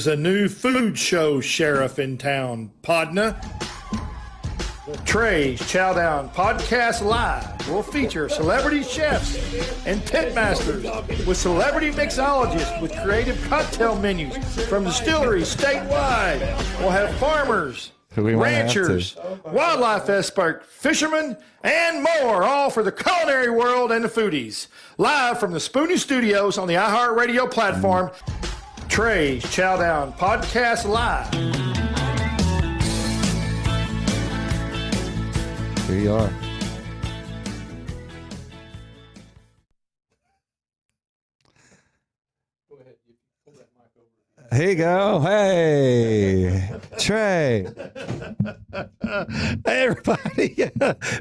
There's a new food show sheriff in town, Podna. Trey's Chow Podcast Live will feature celebrity chefs and pitmasters with celebrity mixologists with creative cocktail menus from distilleries statewide. We'll have farmers, ranchers, wildlife experts, fishermen, and more, all for the culinary world and the foodies. Live from the Spoonie Studios on the iHeartRadio platform, Trey's Chow Podcast Live. Here you are. Here you go. Hey, Trey. Hey, everybody.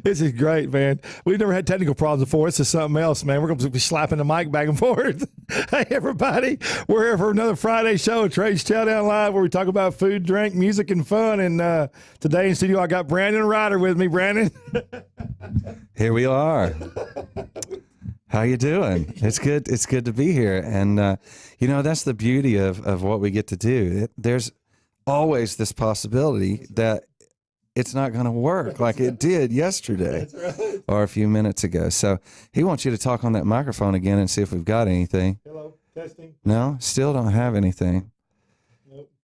This is great, man. We've never had technical problems before. This is something else, man. We're going to be slapping the mic back and forth. Hey, everybody. We're here for another Friday show at Trey's Chow Down Live, where we talk about food, drink, music, and fun. And today in studio, I got Brandon and Rhyder with me. Brandon. Here we are. How you doing? It's good. It's good to be here. And, you know, that's the beauty of what we get to do. There's always this possibility that it's not going to work like it did yesterday or a few minutes ago. So he wants you to talk on that microphone again and see if we've got anything. Hello, testing. No, still don't have anything.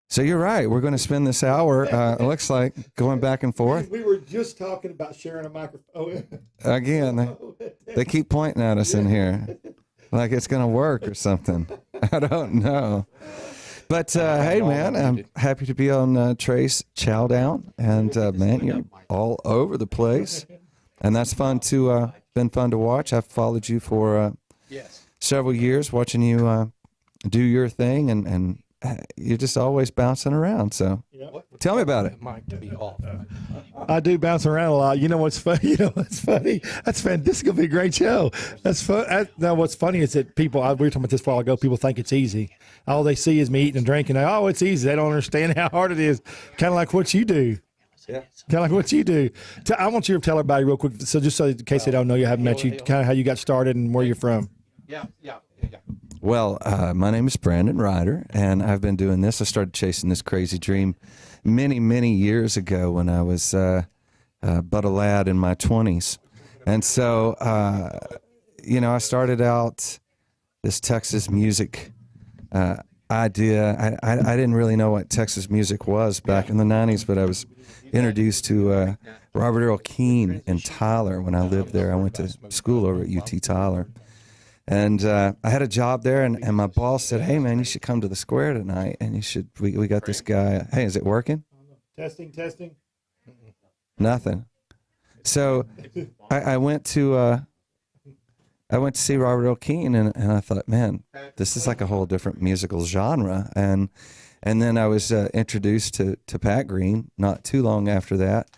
So you're right. We're going to spend this hour, it looks like, going back and forth. We were just talking about sharing a microphone. Again, they keep pointing at us in here like it's going to work or something. I don't know. But, hey, man, I'm happy to be on Trey's Chow Down. And, man, you're all over the place. And that's fun to been fun to watch. I've followed you for several years, watching you do your thing, and you're just always bouncing around. So tell me about it. I do bounce around a lot. You know what's funny? That's fun. This is going to be a great show. That's fun. Now, what's funny is that people, we were talking about this a while ago, people think it's easy. All they see is me eating and drinking. Oh, it's easy. They don't understand how hard it is. Kind of like what you do. Yeah. Kind of like what you do. I want you to tell everybody real quick, so just so in case they don't know you, haven't met you, kind of how you got started and where you're from. Yeah. Well, my name is Brandon Rhyder, and I've been doing this. I started chasing this crazy dream many, many years ago when I was but a lad in my 20s. And so, you know, I started out this Texas music idea. I didn't really know what Texas music was back in the 90s, but I was introduced to Robert Earl Keen in Tyler when I lived there. I went to school over at UT Tyler. And I had a job there, and my boss said, "Hey, man, you should come to the Square tonight, and you should. We got this guy. Hey, is it working? Testing. Nothing. So I went to see Robert Earl Keen, and I thought, man, this is like a whole different musical genre. And then I was introduced to Pat Green not too long after that.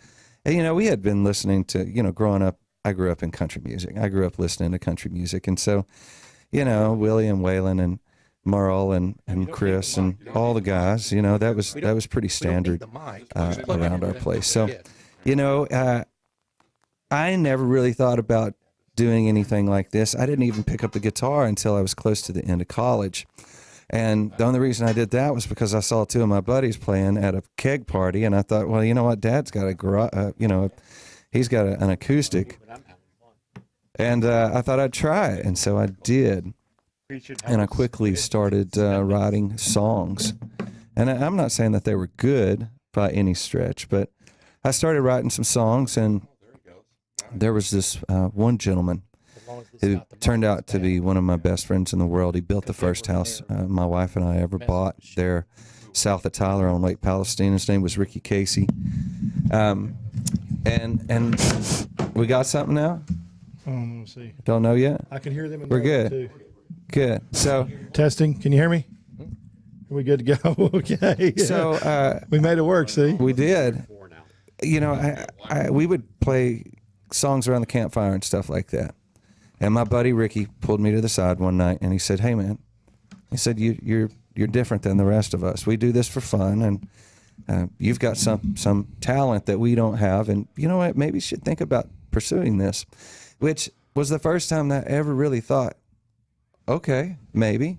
And you know, we had been listening to, you know, growing up. I grew up in country music. I grew up listening to country music. And so, you know, Willie and Waylon and Merle and Chris and all the guys, you know, that was pretty standard around our place. So, you know, I never really thought about doing anything like this. I didn't even pick up the guitar until I was close to the end of college. And the only reason I did that was because I saw two of my buddies playing at a keg party, and I thought, well, you know what, Dad's got a garage, you know, he's got an acoustic, and I thought I'd try it, and so I did, and I quickly started writing songs, and I'm not saying that they were good by any stretch, but I started writing some songs, and there was this one gentleman who turned out to be one of my best friends in the world. He built the first house my wife and I ever bought there south of Tyler on Lake Palestine. His name was Ricky Casey. And we got something now? Let's see. Don't know yet? I can hear them. We're good. Too. Good. So testing. Can you hear me? Are we good to go? Okay. So we made it work. See, we did. You know, we would play songs around the campfire and stuff like that. And my buddy Ricky pulled me to the side one night, and he said, "Hey, man," he said, "You're different than the rest of us. We do this for fun, and you've got some talent that we don't have, and you know what? Maybe you should think about pursuing this," which was the first time that I ever really thought, okay, maybe.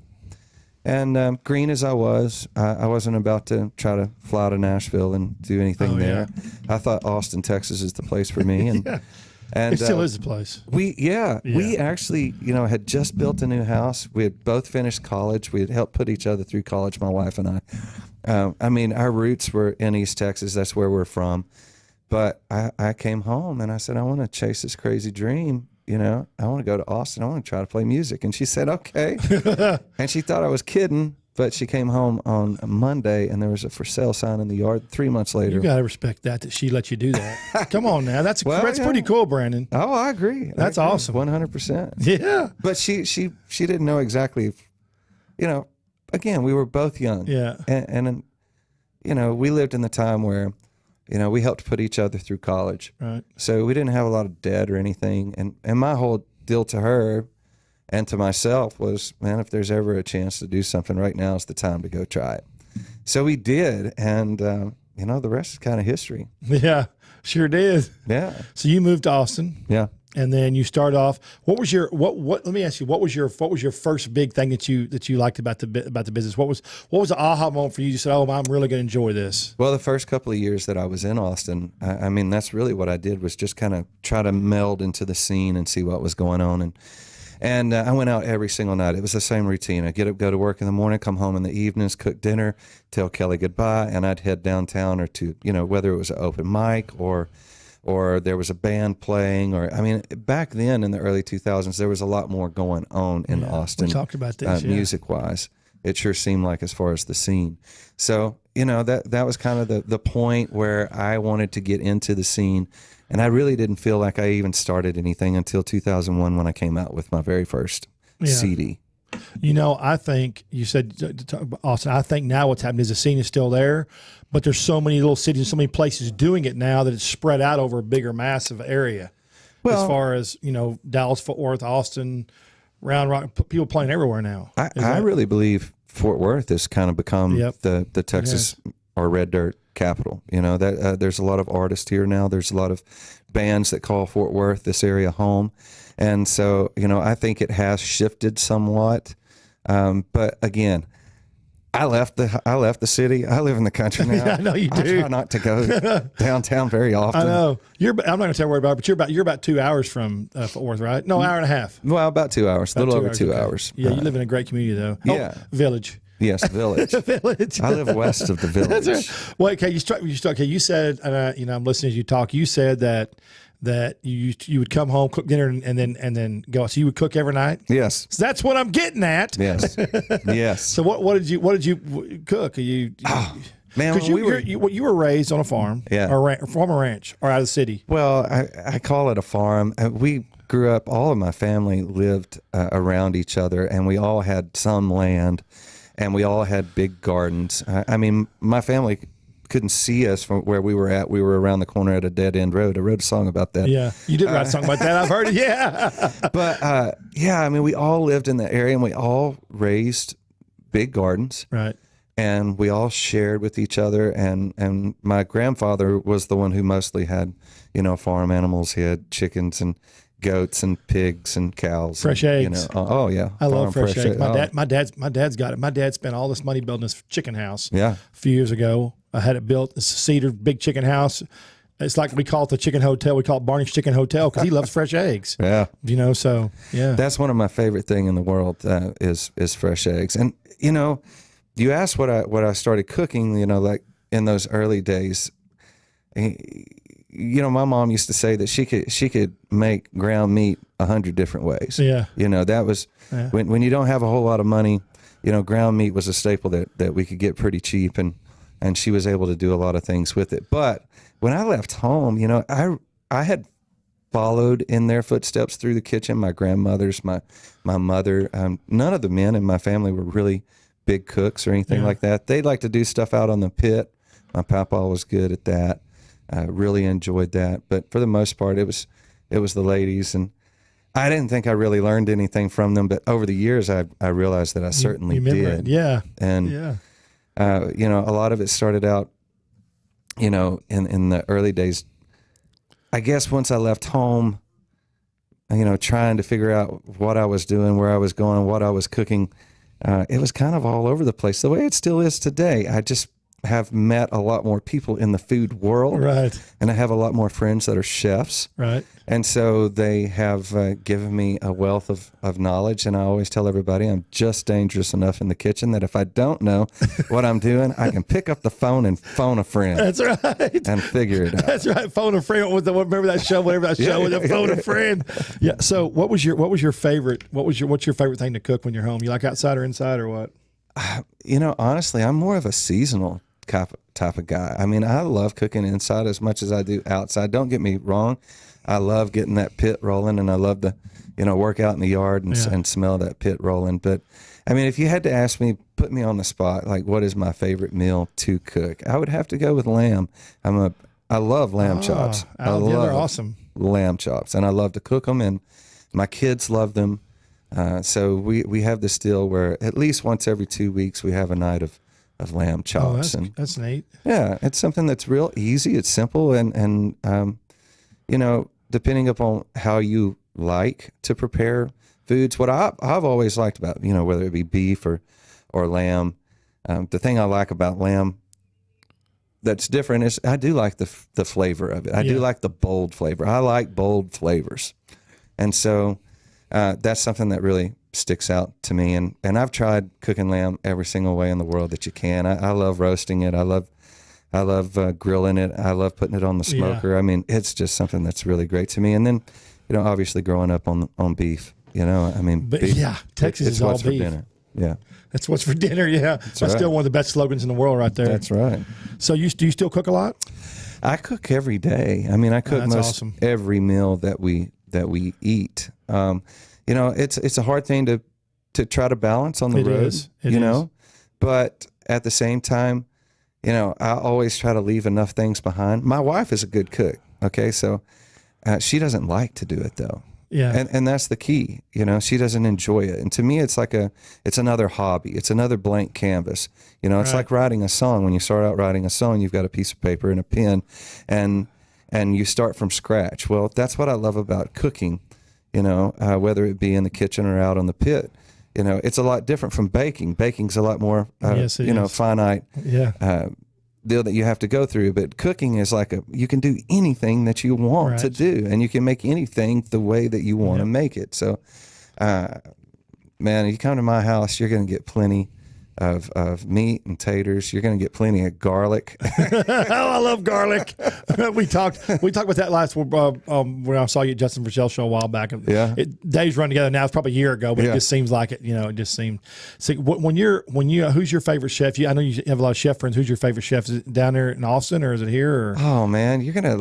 And green as I wasn't about to try to fly to Nashville and do anything there. I thought Austin, Texas is the place for me. And, and It still is the place. we actually, had just built a new house. We had both finished college. We had helped put each other through college, my wife and I. Our roots were in East Texas. That's where we're from. But I came home and I said, I want to chase this crazy dream. I want to go to Austin. I want to try to play music. And she said, okay. And she thought I was kidding, but she came home on Monday and there was a for sale sign in the yard 3 months later. You got to respect that she let you do that. Come on now. That's pretty cool, Brandon. Oh, I agree. That's awesome. 100%. Yeah. But she didn't know exactly, again, we were both young. Yeah. And we lived in the time where, we helped put each other through college. Right. So we didn't have a lot of debt or anything. And my whole deal to her and to myself was, man, if there's ever a chance to do something, right now is the time to go try it. So we did. And, the rest is kind of history. Yeah, sure did. Yeah. So you moved to Austin. Yeah. And then you start off. What was your let me ask you, what was your first big thing that you liked about the business? What was the aha moment for you? You said, "Oh, I'm really going to enjoy this." Well, the first couple of years that I was in Austin, that's really what I did, was just kind of try to meld into the scene and see what was going on. And I went out every single night. It was the same routine. I'd get up, go to work in the morning, come home in the evenings, cook dinner, tell Kelly goodbye, and I'd head downtown or to, whether it was an open mic or there was a band playing, back then in the early 2000s, there was a lot more going on in Austin. We talked about this, music-wise. It sure seemed like, as far as the scene. So, that was kind of the point where I wanted to get into the scene, and I really didn't feel like I even started anything until 2001 when I came out with my very first CD. I think you said, Austin, I think now what's happened is the scene is still there, but there's so many little cities and so many places doing it now that it's spread out over a bigger, massive area. Well, as far as, Dallas, Fort Worth, Austin, Round Rock, people playing everywhere now. I really believe Fort Worth has kind of become the Texas or Red Dirt capital. There's a lot of artists here now. There's a lot of bands that call Fort Worth, this area, home. And so, I think it has shifted somewhat. But again, I left the city. I live in the country now. Yeah, I know you do. I try not to go downtown very often. I know. I'm not going to tell you worry about it, but you're about 2 hours from Fort Worth, right? No, hour and a half. Well, about 2 hours. A little over 2 hours. Yeah, you live in a great community, though. Yeah. Village. Yes, village. Village. I live west of the village. That's right. Well, okay, you said, and I'm listening as you talk. You said that you would come home, cook dinner, and then go. So you would cook every night. Yes. So that's what I'm getting at. Yes. Yes. So what did you cook? Man, because you were raised on a farm, or farm or ranch, or out of the city. Well, I call it a farm. We grew up. All of my family lived around each other, and we all had some land, and we all had big gardens. My family couldn't see us from where we were at. We were around the corner at a dead end road. I wrote a song about that. Yeah, you did write a song about that. I've heard it. Yeah. But we all lived in the area, and we all raised big gardens. Right. And we all shared with each other. And my grandfather was the one who mostly had, farm animals. He had chickens and goats and pigs and cows. Fresh eggs. Oh yeah. I love fresh eggs. My dad's got it. My dad spent all this money building this chicken house. Yeah. A few years ago. I had it built. It's a cedar, big chicken house. It's like we call it the chicken hotel. We call it Barney's Chicken Hotel because he loves fresh eggs. Yeah. So yeah. That's one of my favorite thing in the world is fresh eggs. And you asked what I started cooking. Like in those early days. My mom used to say that she could make ground meat 100 different ways. Yeah. That was when you don't have a whole lot of money. Ground meat was a staple that we could get pretty cheap, and she was able to do a lot of things with it. But when I left home, I had followed in their footsteps through the kitchen. My grandmother's, my mother, none of the men in my family were really big cooks or anything like that. They'd like to do stuff out on the pit. My papa was good at that. I really enjoyed that. But for the most part, it was the ladies, and I didn't think I really learned anything from them. But over the years, I realized that I certainly did. Yeah. And a lot of it started out, in the early days. I guess once I left home, trying to figure out what I was doing, where I was going, what I was cooking, it was kind of all over the place, the way it still is today. I just have met a lot more people in the food world. Right. And I have a lot more friends that are chefs. Right. And so they have given me a wealth of knowledge. And I always tell everybody I'm just dangerous enough in the kitchen that if I don't know what I'm doing, I can pick up the phone and phone a friend. That's right. And figure it out. That's right. Phone a friend. Remember that show? Whatever that show was, phone a friend. Yeah. So what's your favorite? What's your favorite thing to cook when you're home? You like outside or inside or what? Honestly, I'm more of a seasonal type of guy. I mean, I love cooking inside as much as I do outside. Don't get me wrong. I love getting that pit rolling, and I love to, work out in the yard and smell that pit rolling. But I mean, if you had to ask me, put me on the spot, like what is my favorite meal to cook, I would have to go with lamb. I love lamb chops. I love they're awesome. Lamb chops, and I love to cook them, and my kids love them. So we have this deal where at least once every 2 weeks we have a night of lamb chops. That's neat. Yeah, it's something that's real easy. It's simple, and depending upon how you like to prepare foods, what I've always liked about, whether it be beef or lamb, the thing I like about lamb that's different is I do like the flavor of it. I do like the bold flavor. I like bold flavors, and so that's something that really sticks out to me, and I've tried cooking lamb every single way in the world that you can. I love roasting it. I love grilling it. I love putting it on the smoker. I mean, it's just something that's really great to me. And then, obviously growing up on beef, beef, Texas is all what's beef. For dinner. Yeah, that's what's for dinner. Yeah, that's right. Still one of the best slogans in the world, right there. That's right. So do you still cook a lot? I cook every day. I mean, I cook most every meal that we eat. It's a hard thing to try to balance on the road, It is. But at the same time, I always try to leave enough things behind. My wife is a good cook. Okay. So, she doesn't like to do it though. Yeah. And that's the key, she doesn't enjoy it. And to me, it's another hobby. It's another blank canvas. It's like writing a song. When you start out writing a song, you've got a piece of paper and a pen and you start from scratch. Well, that's what I love about cooking. Whether it be in the kitchen or out on the pit, it's a lot different from baking. Baking's a lot more, finite deal that you have to go through. But cooking is like you can do anything that you want to do, and you can make anything the way that you want to make it. So, man, you come to my house, you're going to get plenty of meat and taters. You're going to get plenty of garlic. I love garlic. we talked about that last when I saw you at Justin Frischel's show a while back. Yeah, days run together now. It's probably a year ago, but it just seems like it. It just seemed. So when you who's your favorite chef? I know you have a lot of chef friends. Who's your favorite chef? Is it down there in Austin or is it here? Or? Oh man, you're gonna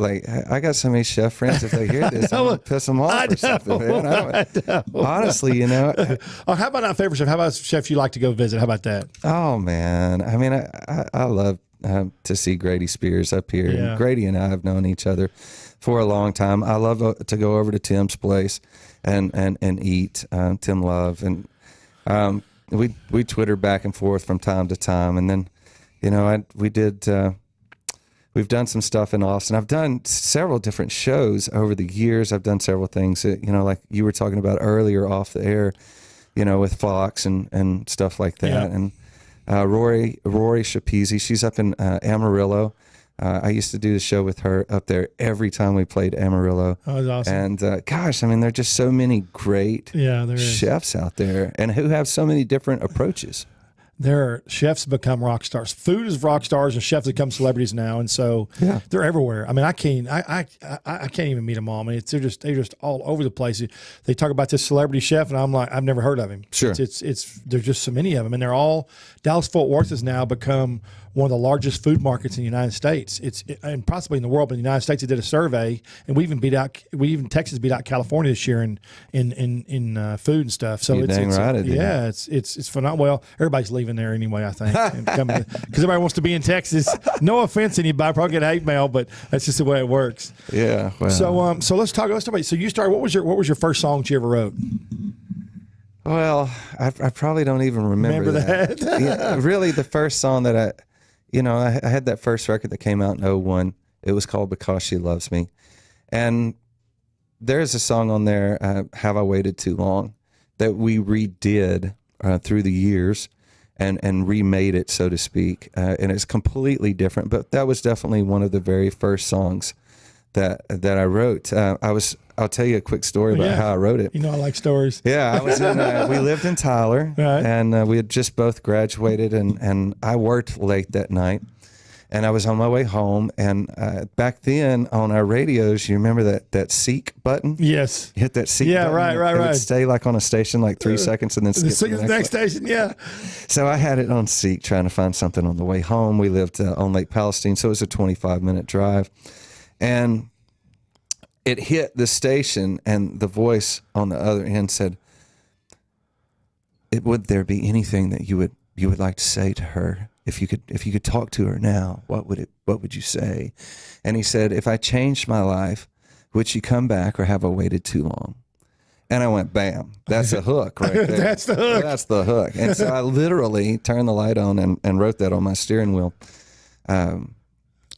I got so many chef friends. If they hear this, I'm gonna piss them off or something. Man. Honestly, how about not favorite chef? How about chefs you like to go visit? How about that? Oh man, I mean, I love to see Grady Spears up here. Yeah. And Grady and I have known each other for a long time. I love to go over to Tim's place and eat. Tim Love, and we Twitter back and forth from time to time. And then, we've done some stuff in Austin. I've done several different shows over the years. I've done several things that, like you were talking about earlier off the air, with Fox and stuff like that. Yeah. And Rory Shapezi, she's up in Amarillo. I used to do the show with her up there every time we played Amarillo. Oh, that's awesome. And gosh, I mean, there are just so many great chefs out there, and who have so many different approaches. There are chefs become rock stars. Food is rock stars, and chefs become celebrities now, and so they're everywhere. I mean, I can't even meet them all. I mean, they're just all over the place. They talk about this celebrity chef, and I'm like, I've never heard of him. Sure, it's there's just so many of them, and they're all Dallas-Fort Worth has now become one of the largest food markets in the United States. And possibly in the world, but in the United States, they did a survey, and Texas beat out California this year in food and stuff. So it's phenomenal. Well, everybody's leaving there anyway, I think, because everybody wants to be in Texas. No offense, anybody, probably get hate mail, but that's just the way it works. Yeah. Well. So let's talk about. So you started. What was your first song that you ever wrote? Well, I probably don't even remember that. Yeah, really, the first song that I had that first record that came out in 2001. It was called Because She Loves Me. And there's a song on there, Have I Waited Too Long, that we redid through the years and remade it, so to speak. And it's completely different, but that was definitely one of the very first songs that I wrote. I'll tell you a quick story about how I wrote it. You know, I like stories. Yeah, I was we lived in Tyler, right. and we had just both graduated, and I worked late that night, and I was on my way home, and back then on our radios, you remember that seek button? Yes. You hit that seek button. Right. It would stay like on a station like 3 seconds and then skip to the next station, yeah. So I had it on seek trying to find something on the way home. We lived on Lake Palestine, so it was a 25-minute drive. And it hit the station, and the voice on the other end said, would there be anything that you would like to say to her? If you could talk to her now, what would you say? And he said, if I changed my life, would she come back or have I waited too long? And I went, bam, that's a hook right there. That's the hook. That's the hook. And so I literally turned the light on and wrote that on my steering wheel.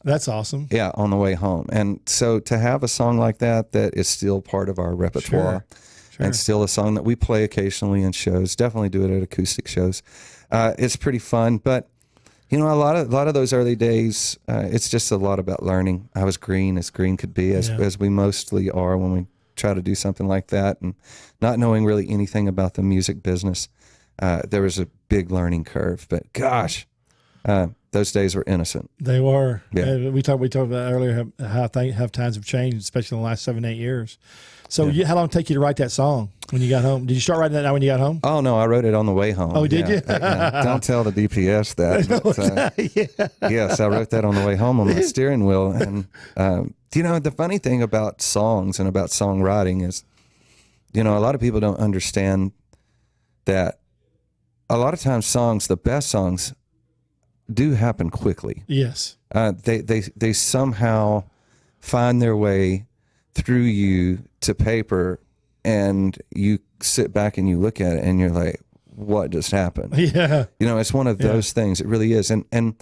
That's awesome. Yeah, on the way home. And so to have a song like that is still part of our repertoire, Sure. and still a song that we play occasionally in shows, definitely do it at acoustic shows. It's pretty fun, but you know, a lot of those early days, it's just a lot about learning. I was green as green could be, as we mostly are when we try to do something like that, and not knowing really anything about the music business. There was a big learning curve, but gosh, those days were innocent. They were. Yeah. We talked about earlier how times have changed, especially in the last 7-8 years. So how long did it take you to write that song when you got home? Did you start writing that now when you got home? Oh, no, I wrote it on the way home. Oh, did you? Don't tell the DPS that. But, yes, I wrote that on the way home on my steering wheel. And, you know, the funny thing about songs and about songwriting is, you know, a lot of people don't understand that a lot of times the best songs do happen quickly. Yes. They somehow find their way through you to paper, and you sit back and you look at it and you're like, what just happened? Yeah. You know, it's one of those things. It really is. And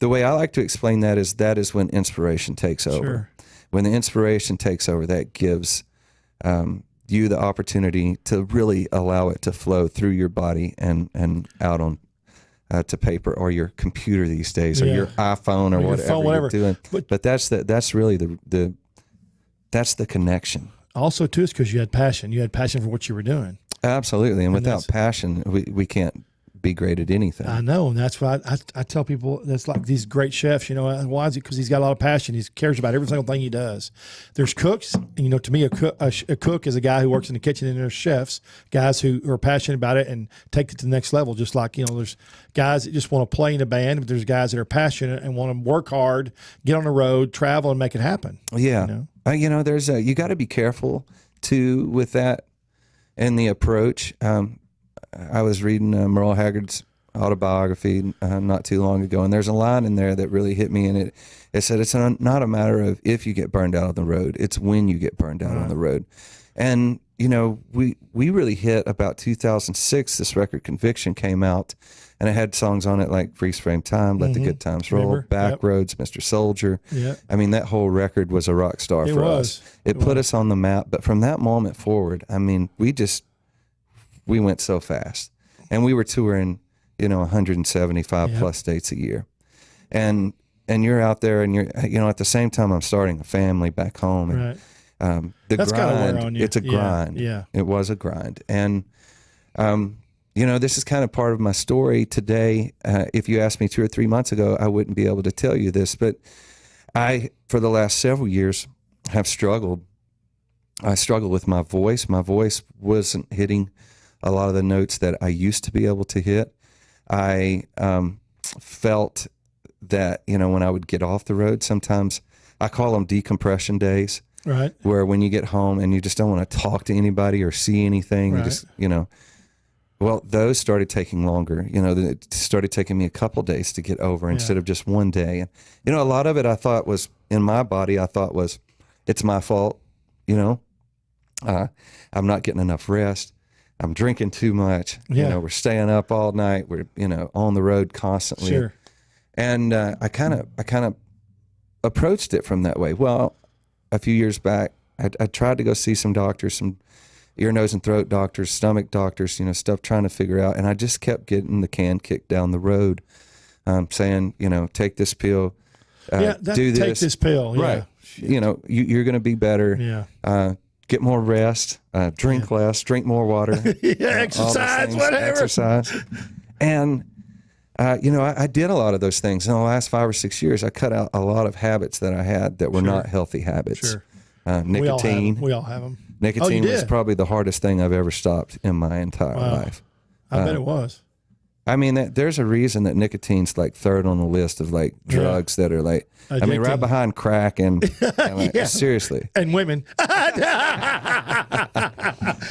the way I like to explain that is when inspiration takes over. Sure. When the inspiration takes over, that gives you the opportunity to really allow it to flow through your body and out on to paper or your computer these days, or your iPhone or whatever you're doing. But that's really that's the connection. Also, too, it's because you had passion. You had passion for what you were doing. Absolutely, and without passion, we can't be great at anything. I know, and that's why I tell people that's like these great chefs. You know, why is it? Because he's got a lot of passion. He cares about every single thing he does. There's cooks, and, you know, to me, a cook is a guy who works in the kitchen, and there's chefs, guys who are passionate about it and take it to the next level. Just like, you know, there's guys that just want to play in a band, but there's guys that are passionate and want to work hard, get on the road, travel, and make it happen. Yeah, you know, there's you got to be careful too with that and the approach. I was reading Merle Haggard's autobiography not too long ago, and there's a line in there that really hit me, and it said it's not a matter of if you get burned out on the road, it's when you get burned out on the road. And you know, we really hit about 2006. This record Conviction came out, and it had songs on it like Freeze Frame Time, Let the Good Times Roll, Back Roads, Mr. Soldier. I mean, that whole record was a rock star for us. It put us on the map, but from that moment forward, I mean, we went so fast, and we were touring, you know, 175 plus states a year, and you're out there, and you're, you know, at the same time I'm starting a family back home, and that's grind, wear on you. It's a grind. It was a grind, and you know, this is kind of part of my story today. If you asked me 2 or 3 months ago, I wouldn't be able to tell you this, but I, for the last several years, have struggled. I struggled with my voice. My voice wasn't hitting a lot of the notes that I used to be able to hit. I felt that, you know, when I would get off the road, sometimes I call them decompression days, where when you get home and you just don't want to talk to anybody or see anything, you just, you know, well, those started taking longer. You know, it started taking me a couple days to get over instead of just one day. And, you know, a lot of it I thought was in my body, it's my fault, you know, I'm not getting enough rest. I'm drinking too much. You know, we're staying up all night. We're, you know, on the road constantly. And I kind of approached it from that way. Well, a few years back, I tried to go see some doctors, ear, nose, and throat doctors, stomach doctors, stuff trying to figure out. And I just kept getting the can kicked down the road, saying, take this pill, do this. Take this pill. Yeah. Right. You're going to be better. Yeah. Get more rest, drink less, drink more water. Exercise, whatever. Exercise. And, I did a lot of those things. In the last 5 or 6 years, I cut out a lot of habits that I had that were not healthy habits. Sure. Nicotine. We all have them. Nicotine was probably the hardest thing I've ever stopped in my entire life. I bet it was. I mean, there's a reason that nicotine's like third on the list of like drugs that are like, addicting. right behind crack and like, seriously. And women.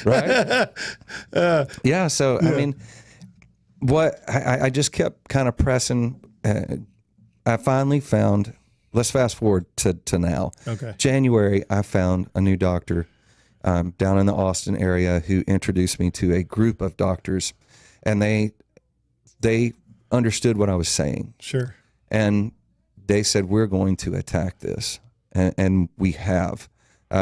Right? Yeah. So, I mean, I just kept kind of pressing. I finally found, let's fast forward to now. Okay. January, I found a new doctor down in the Austin area who introduced me to a group of doctors, and they understood what I was saying. Sure. And they said, we're going to attack this. And we have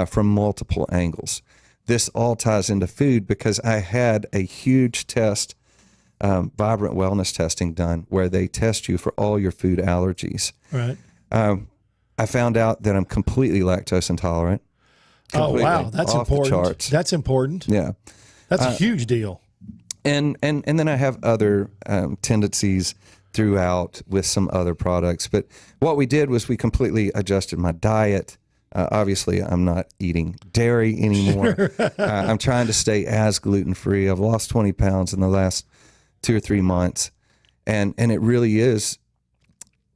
from multiple angles. This all ties into food because I had a huge test, Vibrant Wellness testing done, where they test you for all your food allergies. Right. I found out that I'm completely lactose intolerant. Oh, wow. That's off important. the charts. That's important. Yeah. That's a huge deal. And then I have other tendencies throughout with some other products. But what we did was we completely adjusted my diet. Obviously, I'm not eating dairy anymore. I'm trying to stay as gluten-free. I've lost 20 pounds in the last 2 or 3 months. And it really is,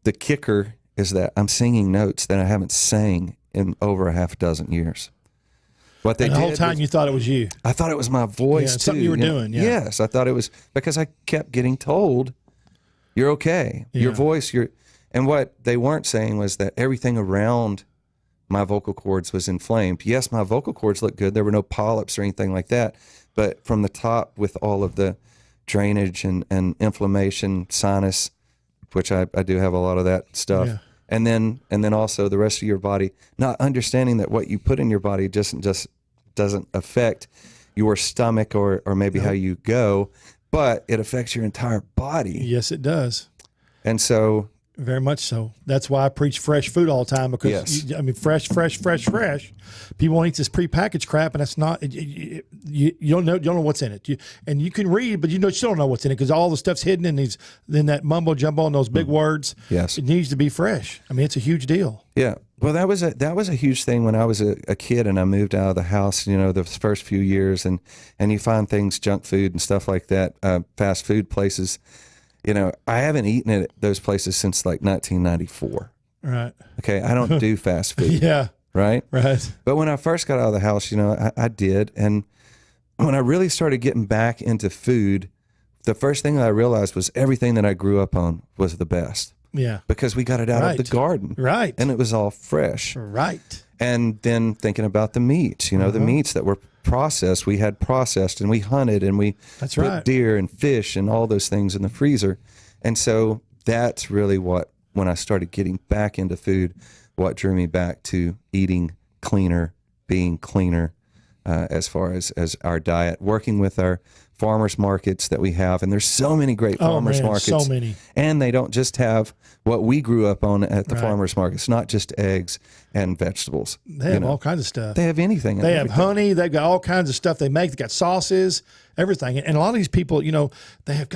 the kicker is that I'm singing notes that I haven't sang in over a half a dozen years. What they and did the whole time you thought it was you. I thought it was my voice too. Something you were doing. Yeah. Yes, I thought it was because I kept getting told, "You're okay. Your voice. And what they weren't saying was that everything around my vocal cords was inflamed. Yes, my vocal cords looked good. There were no polyps or anything like that. But from the top, with all of the drainage and inflammation, sinus, which I do have a lot of that stuff. Yeah. And then also the rest of your body, not understanding that what you put in your body just doesn't affect your stomach or maybe how you go, but it affects your entire body. Yes, it does. And so, very much so. That's why I preach fresh food all the time, because fresh. People want to eat this prepackaged crap, and that's not. You don't know what's in it. And you can read, but you still don't know what's in it because all the stuff's hidden in that mumbo jumbo and those big words. Yes, it needs to be fresh. I mean, it's a huge deal. Yeah. Well, that was a huge thing when I was a kid and I moved out of the house. The first few years, and you find things, junk food and stuff like that, fast food places. I haven't eaten at those places since like 1994. Right. Okay. I don't do fast food. Yeah. Right. Right. But when I first got out of the house, I did. And when I really started getting back into food, the first thing that I realized was everything that I grew up on was the best. Yeah. Because we got it out of the garden. Right. And it was all fresh. Right. And then thinking about the meats, the meats that were processed, we had processed, and we hunted, and we put deer and fish and all those things in the freezer. And so that's really when I started getting back into food, what drew me back to eating cleaner, being cleaner, as far as our diet, working with our farmers markets that we have. And there's so many great farmers markets. So many. And they don't just have what we grew up on at the farmers markets, not just eggs and vegetables. They have all kinds of stuff. They have anything. They have honey. They've got all kinds of stuff they make. They've got sauces, everything. And a lot of these people, they've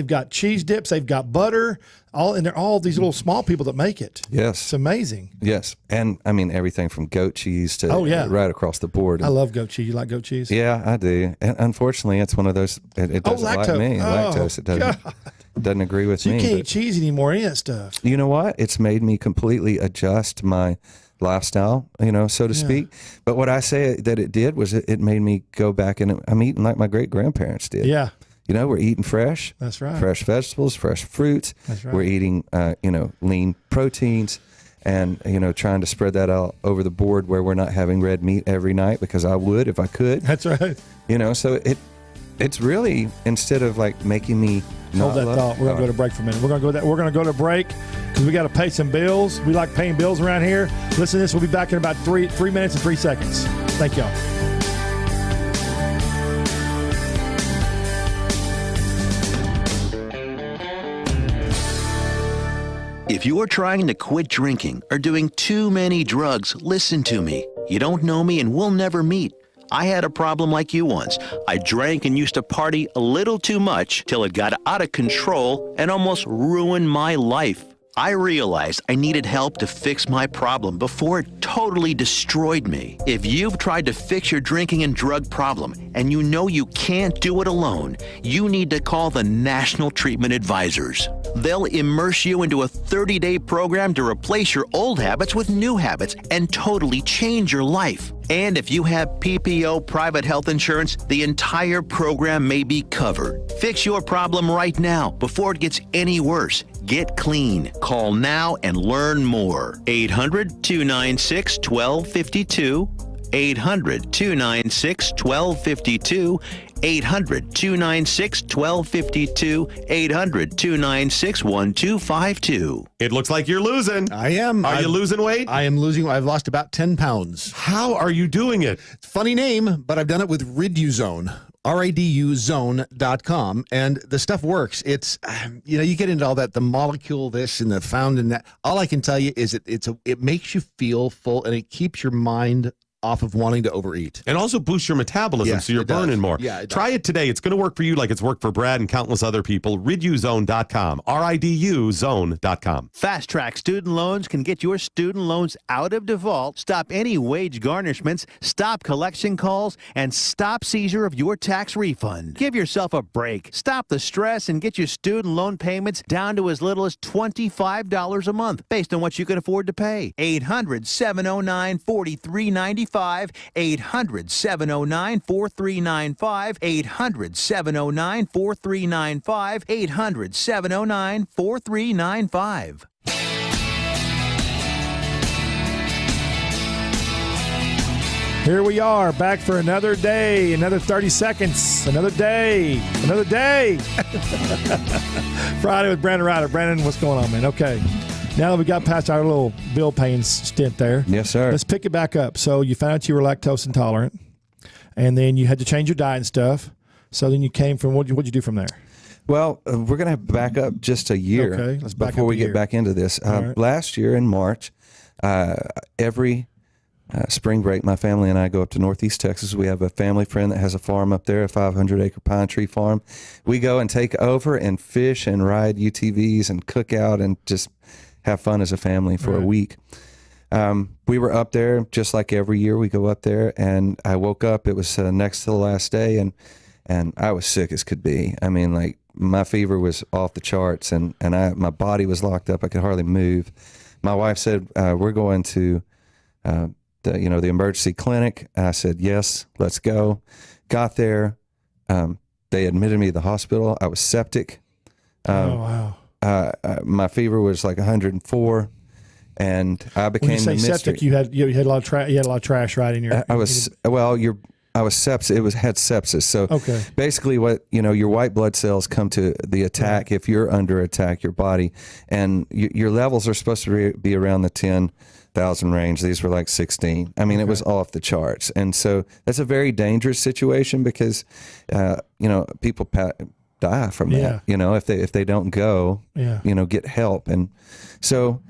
got cheese dips. They've got butter. And they're all these little small people that make it. Yes. It's amazing. Yes. And I mean, everything from goat cheese to right across the board. I love goat cheese. You like goat cheese? Yeah, I do. And unfortunately, it's one of those, it doesn't like me. Lactose, it doesn't agree with me. You can't eat cheese anymore, any of that stuff. You know what? It's made me completely adjust my lifestyle, so to speak. But what I say that it did was it made me go back, and I'm eating like my great-grandparents did. Yeah. We're eating fresh. That's right. Fresh vegetables, fresh fruits. That's right. We're eating, lean proteins, and, trying to spread that out over the board where we're not having red meat every night, because I would if I could. That's right. So it's really, instead of like making me hold that thought. We're gonna go to break for a minute. We're gonna go to break because we got to pay some bills. We like paying bills around here. Listen to this. We'll be back in about 3 minutes and 3 seconds. Thank y'all. If you're trying to quit drinking or doing too many drugs, listen to me. You don't know me and we'll never meet. I had a problem like you once. I drank and used to party a little too much till it got out of control and almost ruined my life. I realized I needed help to fix my problem before it totally destroyed me. If you've tried to fix your drinking and drug problem and you know you can't do it alone, you need to call the National Treatment Advisors. They'll immerse you into a 30-day program to replace your old habits with new habits and totally change your life. And if you have PPO private health insurance, the entire program may be covered. Fix your problem right now before it gets any worse. Get clean. Call now and learn more. 800-296-1252. 800-296-1252. 800-296-1252. 800-296-1252. It looks like you're losing. I am. Are you losing weight? I am losing. I've lost about 10 pounds. How are you doing it? Funny name, but I've done it with Riduzone. RIDUzone.com, and the stuff works. It's, you get into all that, the molecule this and the found in that. All I can tell you is it makes you feel full, and it keeps your mind off of wanting to overeat. And also boosts your metabolism, Yes, so you're it does. burning more. Yeah, it does. Try it today. It's going to work for you like it's worked for Brad and countless other people. Riduzone.com. RIDUzone.com. Fast Track Student Loans can get your student loans out of default, stop any wage garnishments, stop collection calls, and stop seizure of your tax refund. Give yourself a break. Stop the stress and get your student loan payments down to as little as $25 a month based on what you can afford to pay. 800-709-4395. 800-709-4395. 800-709-4395. 800-709-4395. Here we are, back for another day, another 30 seconds, another day, another day. Friday with Brandon Rhyder. Brandon, what's going on, man? Okay. Now that we got past our little bill paying stint there. Yes, sir. Let's pick it back up. So you found out you were lactose intolerant, and then you had to change your diet and stuff. So then you came from, what'd you do from there? Well, we're going to have to back up just a year Let's back before up we a get year. back into this. Right. Last year in March, every spring break, my family and I go up to Northeast Texas. We have a family friend that has a farm up there, a 500-acre pine tree farm. We go and take over and fish and ride UTVs and cook out and just have fun as a family for a week. We were up there just like every year we go up there, and I woke up, it was next to the last day, and I was sick as could be. I mean, like, my fever was off the charts, and my body was locked up. I could hardly move. My wife said, we're going to the emergency clinic. I said, yes, let's go. Got there. They admitted me to the hospital. I was septic. Oh, wow. My fever was like 104, and I became When you say the mystery. septic, you had a lot of trash. You had a lot of trash right in your. I was sepsis. It had sepsis. So Okay. basically, what your white blood cells come to the attack if you're under attack, your body, and your levels are supposed to be around the 10,000 range. These were like 16. I mean, it was off the charts, and so that's a very dangerous situation because people die from that. If they don't go, get help, and so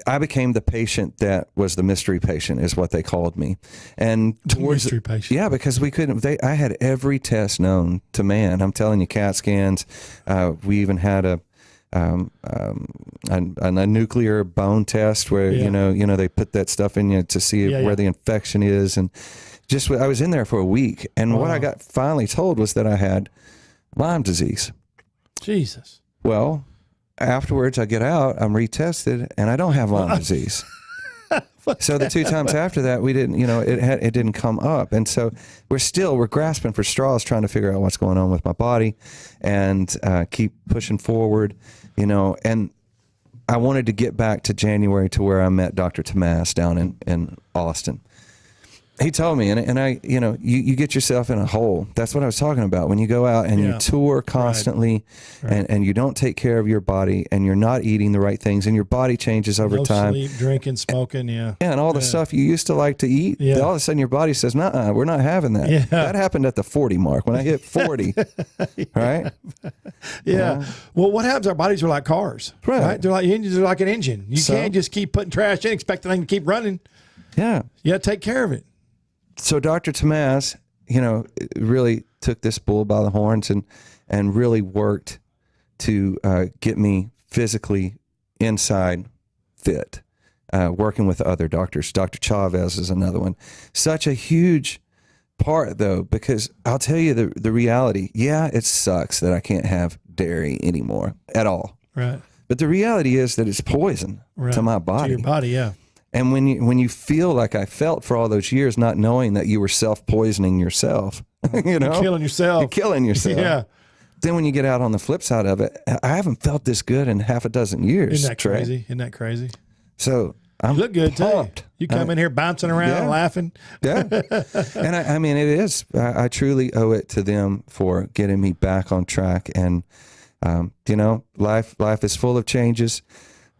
I became the patient that was the mystery patient, is what they called me. And towards mystery patient. Yeah, because we couldn't. I had every test known to man. I'm telling you, CAT scans. We even had a nuclear bone test where they put that stuff in you to see where the infection is, and I was in there for a week. And what I got finally told was that I had Lyme disease. Jesus. Well, afterwards I get out, I'm retested, and I don't have Lyme disease. So the 2 times after that, we didn't, it didn't come up. And so we're grasping for straws, trying to figure out what's going on with my body and keep pushing forward, and I wanted to get back to January to where I met Dr. Tomas down in Austin. He told me, and I, you get yourself in a hole. That's what I was talking about. When you go out and you tour constantly, and you don't take care of your body, and you're not eating the right things, and your body changes over time. Sleep, drinking, smoking, yeah, and all the stuff you used to like to eat. Yeah. All of a sudden, your body says, "Nuh-uh, we're not having that." Yeah. That happened at the 40 mark. When I hit 40, right? Yeah. Well, what happens? Our bodies are like cars, Right. They're like engines. They're like an engine. You can't just keep putting trash in, expect the thing to keep running. Yeah. You got to take care of it. So Dr. Tomaz, really took this bull by the horns and really worked to get me physically inside fit, working with other doctors. Dr. Chavez is another one. Such a huge part, though, because I'll tell you the reality. Yeah, it sucks that I can't have dairy anymore at all. Right. But the reality is that it's poison to my body. To your body, yeah. And when you feel like I felt for all those years, not knowing that you were self-poisoning yourself, You're killing yourself. You're killing yourself. Yeah. Then when you get out on the flip side of it, I haven't felt this good in half a dozen years. Isn't that Trey. crazy? Isn't that crazy? So I'm You look good pumped. too. You come in here bouncing around, Yeah. laughing. Yeah. And I mean, it is. I truly owe it to them for getting me back on track. And, life is full of changes.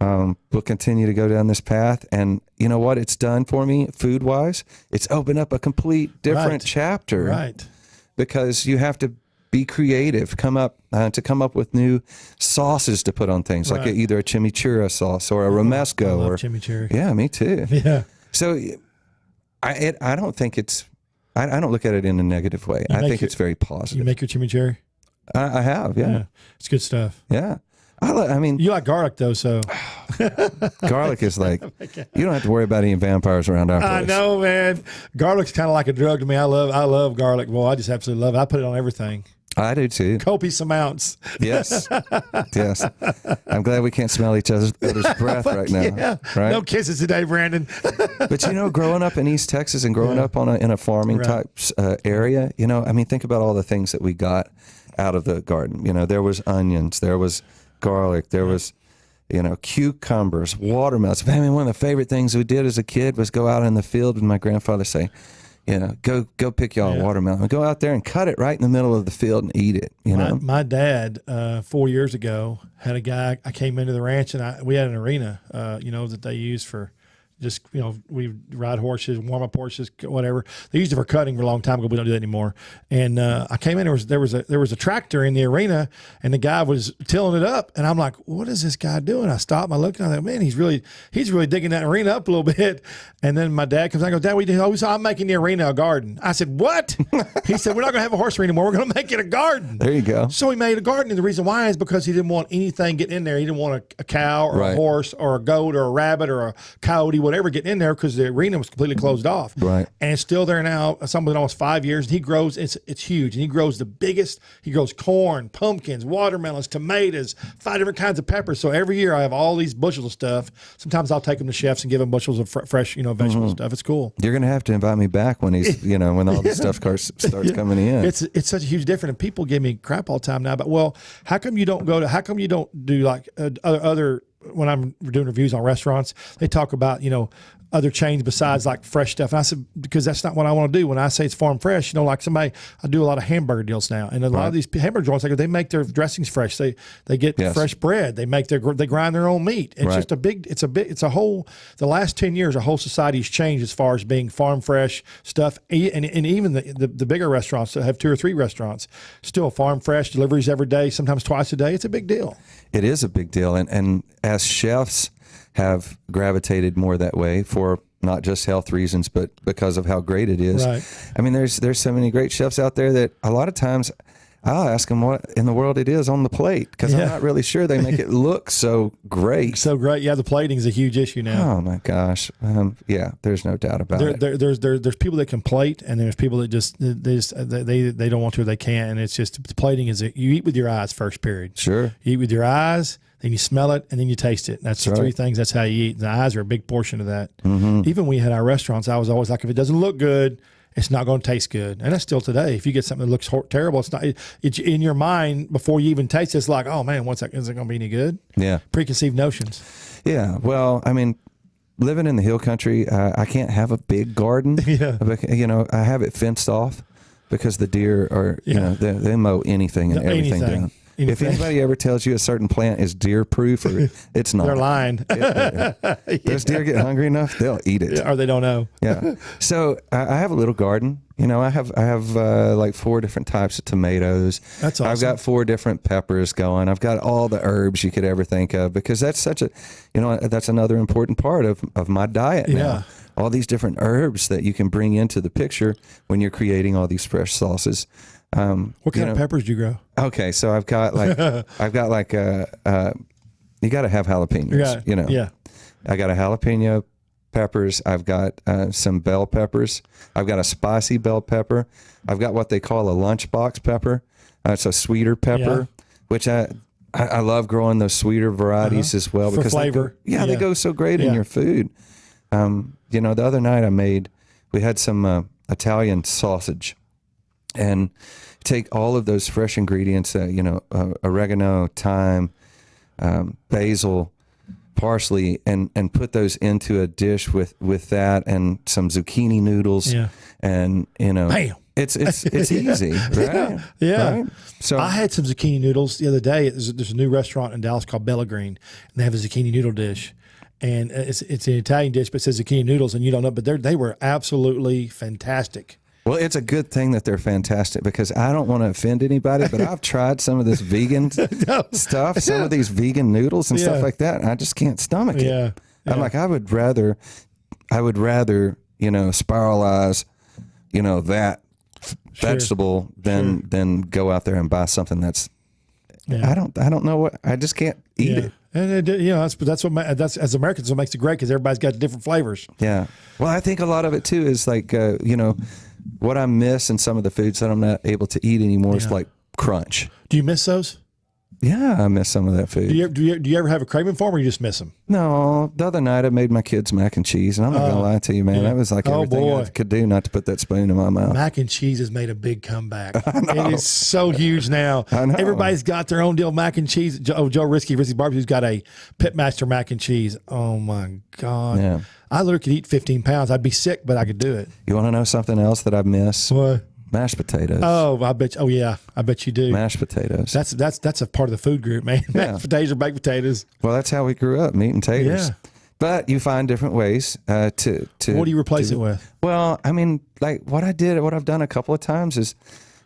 We'll continue to go down this path. And you know what it's done for me food-wise? It's opened up a complete different chapter. Right. Because you have to be creative, come up with new sauces to put on things, like either a chimichurri sauce or a romesco. I love or chimichurri. Yeah, me too. Yeah. So I don't think I don't look at it in a negative way. I think it's very positive. You make your chimichurri? I have, yeah. It's good stuff. Yeah. I mean, You like garlic though, so garlic is like, you don't have to worry about any vampires around our place. I know, man. Garlic's kind of like a drug to me. I love garlic. Well, I just absolutely love it. I put it on everything. I do too. Copious amounts. Yes. Yes. I'm glad we can't smell each other's breath right now. Yeah. Right? No kisses today, Brandon. But growing up in East Texas and growing up in a farming type area, I mean, think about all the things that we got out of the garden. There was onions, there was garlic, there was, cucumbers, watermelons. I mean, one of the favorite things we did as a kid was go out in the field and my grandfather say, go pick y'all a watermelon. Go out there and cut it right in the middle of the field and eat it. My dad, 4 years ago, had a guy. I came into the ranch and we had an arena, that they use for just, we ride horses, warm up horses, whatever. They used it for cutting for a long time ago. We don't do that anymore. And I came in, there was a tractor in the arena and the guy was tilling it up. And I'm like, what is this guy doing? I stopped, I looked, and I thought, man, he's really digging that arena up a little bit. And then my dad comes out and goes, Dad, what are you doing? Oh, so I'm making the arena a garden. I said, what? He said, we're not going to have a horse arena anymore. We're going to make it a garden. There you go. So he made a garden. And the reason why is because he didn't want anything getting in there. He didn't want a cow or a horse or a goat or a rabbit or a coyote, whatever, getting in there because the arena was completely closed off. Right. And it's still there now. Something almost 5 years. And he grows, it's huge. And he grows the biggest. He grows corn, pumpkins, watermelons, tomatoes, 5 different kinds of peppers. So every year I have all these bushels of stuff. Sometimes I'll take them to chefs and give them bushels of fresh, vegetable stuff. It's cool. You're going to have to invite me back when he's, when all this stuff starts coming in. It's such a huge difference. And people give me crap all the time now. But how come you don't do like other when I'm doing reviews on restaurants, they talk about, other chains besides like fresh stuff. And I said, because that's not what I want to do. When I say it's farm fresh, like I do a lot of hamburger deals now. And a lot of these hamburger joints, they make their dressings fresh. They get fresh bread. They grind their own meat. It's just the last 10 years, a whole society's changed as far as being farm fresh stuff. And even the bigger restaurants that have 2 or 3 restaurants, still farm fresh deliveries every day, sometimes twice a day. It's a big deal. It is a big deal. And as chefs have gravitated more that way for not just health reasons, but because of how great it is. Right. I mean, there's so many great chefs out there that a lot of times I'll ask them what in the world it is on the plate because I'm not really sure. They make it look so great. So great. Yeah, the plating is a huge issue now. Oh, my gosh. There's no doubt about it. There's people that can plate, and there's people that they don't want to or they can't. And it's just the plating is you eat with your eyes first period. Sure. You eat with your eyes, then you smell it, and then you taste it. That's the 3 things. That's how you eat. And the eyes are a big portion of that. Mm-hmm. Even when we had our restaurants, I was always like, if it doesn't look good, it's not going to taste good. And that's still today. If you get something that looks terrible, it's in your mind before you even taste it. It's like, oh man, is it going to be any good? Yeah. Preconceived notions. Yeah. Well, I mean, living in the hill country, I can't have a big garden. Yeah. You know, I have it fenced off because the deer are, you know, they mow anything and everything down. If anybody ever tells you a certain plant is deer proof, or it's not, they're lying. Those deer get hungry enough, they'll eat it. Or they don't know. Yeah. So I have a little garden. You know, I have like 4 different types of tomatoes. That's awesome. I've got 4 different peppers going. I've got all the herbs you could ever think of, because that's such a, you know, that's another important part of my diet now. Yeah. All these different herbs that you can bring into the picture when you're creating all these fresh sauces. What kind of peppers do you grow? Okay, so I've got like you got to have jalapenos. You know. Yeah. I got a jalapeno peppers. I've got some bell peppers. I've got a spicy bell pepper. I've got what they call a lunchbox pepper. It's a sweeter pepper, which I love growing those sweeter varieties as well, For because flavor. they go so great in your food. You know, the other night we had some Italian sausage, and take all of those fresh ingredients, you know, oregano, thyme, basil, parsley, and put those into a dish with that and some zucchini noodles. Yeah. And, you know, Bam. it's easy, right? Yeah. Right? So I had some zucchini noodles the other day. There's a new restaurant in Dallas called Bella Green, and they have a zucchini noodle dish. And it's an Italian dish, but it says zucchini noodles, and you don't know, but they were absolutely fantastic. Well, it's a good thing that they're fantastic, because I don't want to offend anybody, but I've tried some of this vegan stuff, some of these vegan noodles and stuff like that, and I just can't stomach it. Yeah. I'm like, I would rather, you know, spiralize, you know, that vegetable than go out there and buy something that's, I don't know what, I just can't eat it. And you know, that's as Americans, what makes it great, because everybody's got different flavors. Yeah. Well, I think a lot of it too is like, you know, what I miss in some of the foods that I'm not able to eat anymore is like crunch. Do you miss those? Yeah, I miss some of that food. Do you ever have a craving for them, or you just miss them? No, the other night I made my kids mac and cheese, and I'm not gonna lie to you, man. That was like everything I could do not to put that spoon in my mouth. Mac and cheese has made a big comeback. It is so huge now. I know. Everybody's got their own deal. Mac and cheese. Joe Risky's Barbecue's got a Pitmaster mac and cheese. Oh my God. Yeah. I literally could eat 15 pounds. I'd be sick, but I could do it. You want to know something else that I miss? What? Mashed potatoes. Oh, I bet. Oh yeah, I bet you do. Mashed potatoes. That's a part of the food group, man. Yeah. Mashed potatoes or baked potatoes. Well, that's how we grew up, meat and taters. Yeah. But you find different ways to. What do you replace it with? Well, I mean, like what I've done a couple of times is,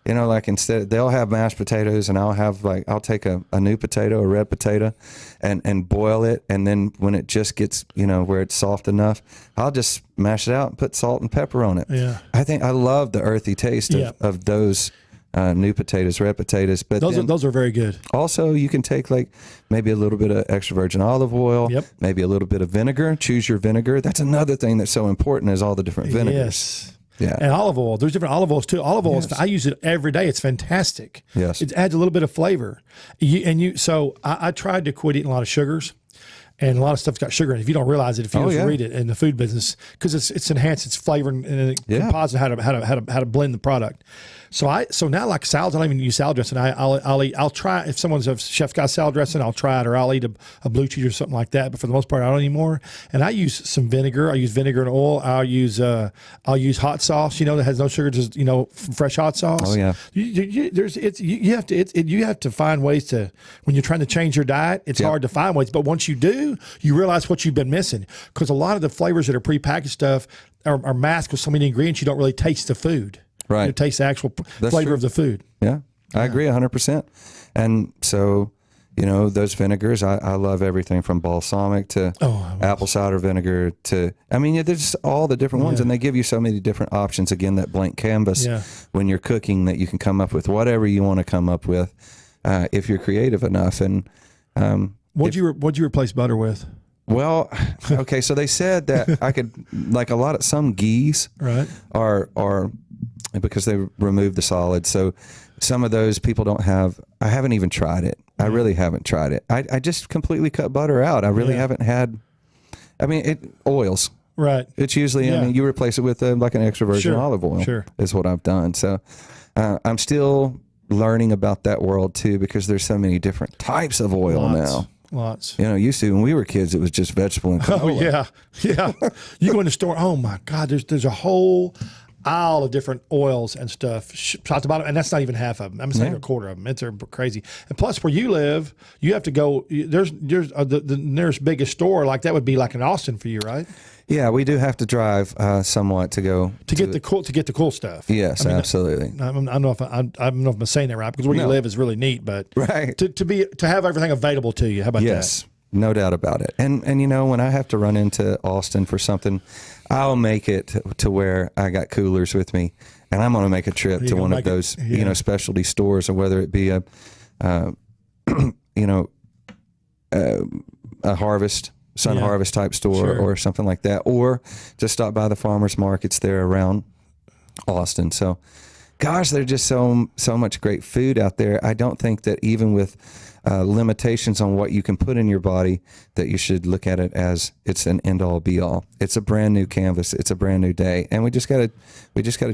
you know, like instead they'll have mashed potatoes, and I'll take a new potato, a red potato, and boil it, and then when it just gets, you know, where it's soft enough, I'll just mash it out and put salt and pepper on it. Yeah. I love the earthy taste of those new potatoes, red potatoes. But those are very good. Also, you can take like maybe a little bit of extra virgin olive oil, maybe a little bit of vinegar. Choose your vinegar. That's another thing that's so important, is all the different vinegars. Yes. Yeah. And olive oil. There's different olive oils too. Olive oil, I use it every day. It's fantastic. Yes. It adds a little bit of flavor. So I tried to quit eating a lot of sugars, and a lot of stuff's got sugar in it. If you don't realize it, if you just read it in the food business, because it's enhanced its flavor and it composites how to blend the product. So now like salads, I don't even use salad dressing. I'll try, if someone's a chef's got salad dressing, I'll try it, or I'll eat a blue cheese or something like that. But for the most part, I don't anymore. And I use some vinegar. I use vinegar and oil. I'll use hot sauce, you know, that has no sugar, just, you know, fresh hot sauce. Oh yeah. You have to find ways to, when you're trying to change your diet, it's hard to find ways. But once you do, you realize what you've been missing, because a lot of the flavors that are prepackaged stuff are masked with so many ingredients, you don't really taste the food. Right. You taste the actual flavor of the food. Yeah, I agree 100%. And so, you know, those vinegars, I love everything from balsamic to apple cider vinegar to, I mean, there's all the different ones, and they give you so many different options. Again, that blank canvas when you're cooking, that you can come up with whatever you want to come up with if you're creative enough. And what'd you replace butter with? Well, okay, so they said that I could, like some geese are because they remove the solid. So some of those people don't have, I haven't even tried it. I really haven't tried it. I just completely cut butter out. I really haven't had, I mean, oils. Right. It's usually, I mean, you replace it with like an extra virgin olive oil is what I've done. So I'm still learning about that world too, because there's so many different types of oil now. Lots. You know, used to when we were kids, it was just vegetable and canola. Oh yeah. You go in the store. Oh my God, there's a whole aisle of different oils and stuff, top to bottom, and that's not even half of them. I'm saying a quarter of them. It's crazy. And plus, where you live, you have to go. There's the nearest biggest store like that would be like in Austin for you, right? Yeah, we do have to drive somewhat to go to get the cool stuff. Yes, absolutely. I don't know if I'm saying that right, because where you live is really neat, but right to have everything available to you. How about that? Yes, no doubt about it. And you know, when I have to run into Austin for something, I'll make it to where I got coolers with me, and I'm going to make a trip to one of those you know, specialty stores, or whether it be a you know, a Harvest. Harvest type store or something like that, or just stop by the farmers markets there around Austin. So, gosh, there's just so much great food out there. I don't think that even with limitations on what you can put in your body, that you should look at it as it's an end all be all. It's a brand new canvas. It's a brand new day, and we just gotta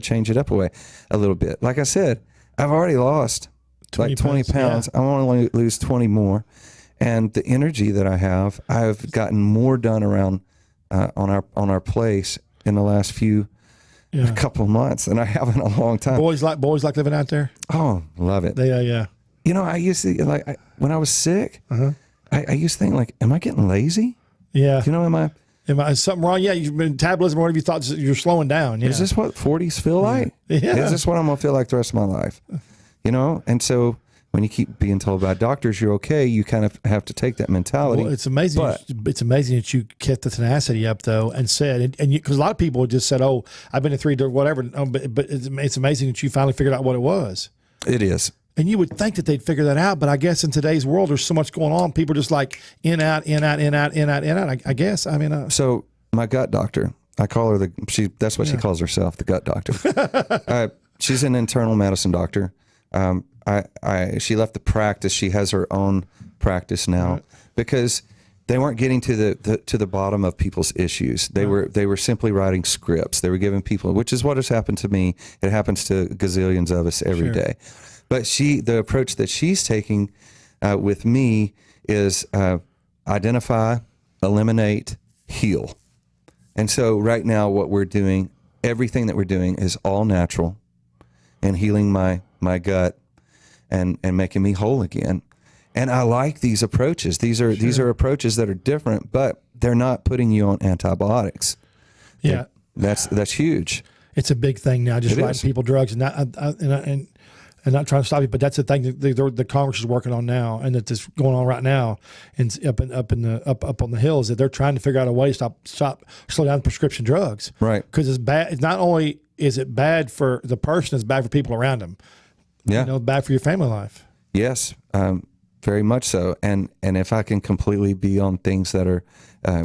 change it up a little bit. Like I said, I've already lost 20 pounds. I want to lose 20 more. And the energy that I have, I've gotten more done around on our place in the last a couple of months than I have in a long time. Boys like living out there. Oh, love it. Yeah. You know, I used to when I was sick. I used to think like, am I getting lazy? Yeah. You know, am I something wrong? Yeah, you've been metabolism or whatever. You thought you're slowing down. Yeah. Is this what 40s feel like? Yeah. Is this what I'm gonna feel like the rest of my life? You know, and so. When you keep being told by doctors you're okay, you kind of have to take that mentality. Well, it's amazing. It's amazing that you kept the tenacity up though, and said, and because a lot of people just said, "Oh, I've been to 3 whatever," but it's amazing that you finally figured out what it was. It is. And you would think that they'd figure that out, but I guess in today's world, there's so much going on. People just like in out. I guess. I mean, so my gut doctor, I call her that's what she calls herself, the gut doctor. She's an internal medicine doctor. She left the practice. She has her own practice now because they weren't getting to the bottom of people's issues. They were simply writing scripts. They were giving people, which is what has happened to me. It happens to gazillions of us every day. But the approach that she's taking with me is identify, eliminate, heal. And so right now what we're doing, everything that we're doing is all natural and healing my gut and making me whole again. And I like these approaches. These are approaches that are different, but they're not putting you on antibiotics. Yeah. That's huge. It's a big thing now, just writing people drugs and not trying to stop you. But that's the thing that the Congress is working on now, and that's going on right now, and up on the hills, that they're trying to figure out a way to slow down prescription drugs. Right. Because it's bad. It's not only is it bad for the person, it's bad for people around them. Yeah. You know, bad for your family life. Yes. Very much so. And if I can completely be on things that are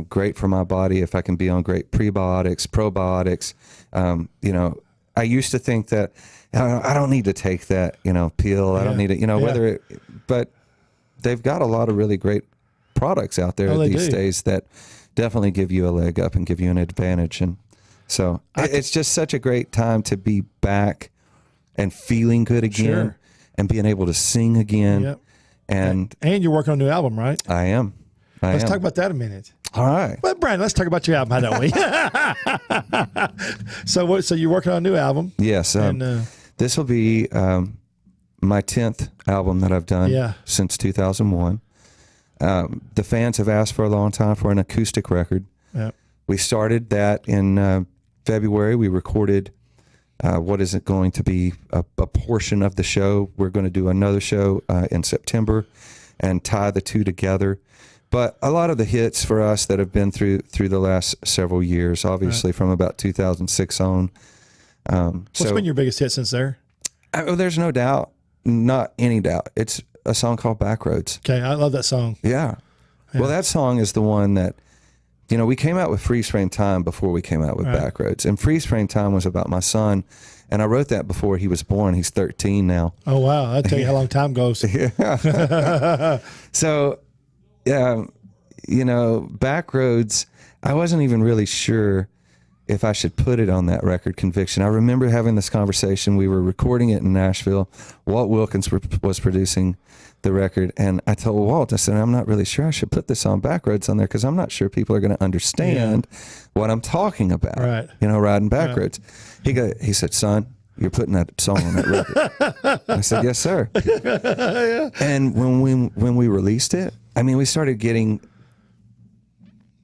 great for my body, if I can be on great prebiotics, probiotics, you know, I used to think that I don't need to take that, you know, pill. I don't need it, you know, but they've got a lot of really great products out there these days that definitely give you a leg up and give you an advantage. And so it's just such a great time to be back and feeling good again and being able to sing again. Yep. And you're working on a new album, right? I am. Let's talk about that a minute. All right. Well, Brian, let's talk about your album, how don't we? So you're working on a new album? Yes. This will be my 10th album that I've done since 2001. The fans have asked for a long time for an acoustic record. Yep. We started that in February. We recorded what is it going to be a portion of the show. We're going to do another show in September and tie the two together. But a lot of the hits for us that have been through the last several years, obviously from about 2006 on. What's been your biggest hit since there? There's no doubt, not any doubt. It's a song called Backroads. Okay, I love that song. Yeah. Well, that song is the one that, you know, we came out with Freeze Frame Time before we came out with Backroads. And Freeze Frame Time was about my son. And I wrote that before he was born. He's 13 now. Oh, wow. That'll tell you how long time goes. So, you know, Backroads, I wasn't even really sure if I should put it on that record, Conviction. I remember having this conversation. We were recording it in Nashville. Walt Wilkins was producing the record, and I told Walt, I said, I'm not really sure I should put this on Backroads on there because I'm not sure people are going to understand what I'm talking about. Right. You know, riding Backroads. Right. He said, son, you're putting that song on that record. I said, yes, sir. And when we released it, I mean, we started getting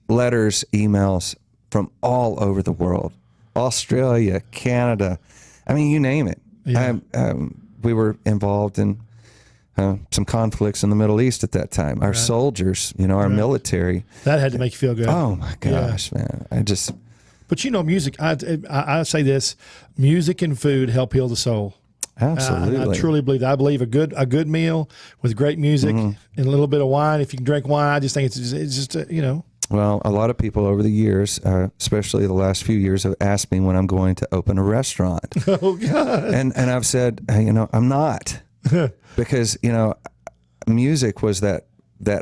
letters, emails from all over the world, Australia, Canada. I mean, you name it. Yeah. We were involved in some conflicts in the Middle East at that time. Our soldiers, you know, our military. That had to make you feel good. Oh my gosh, man! But you know, music. I say this: music and food help heal the soul. Absolutely, I truly believe that. I believe a good meal with great music and a little bit of wine. If you can drink wine, I just think it's just you know. Well, a lot of people over the years, especially the last few years, have asked me when I'm going to open a restaurant. Oh, God. And I've said, hey, you know, I'm not. Because, you know, music was that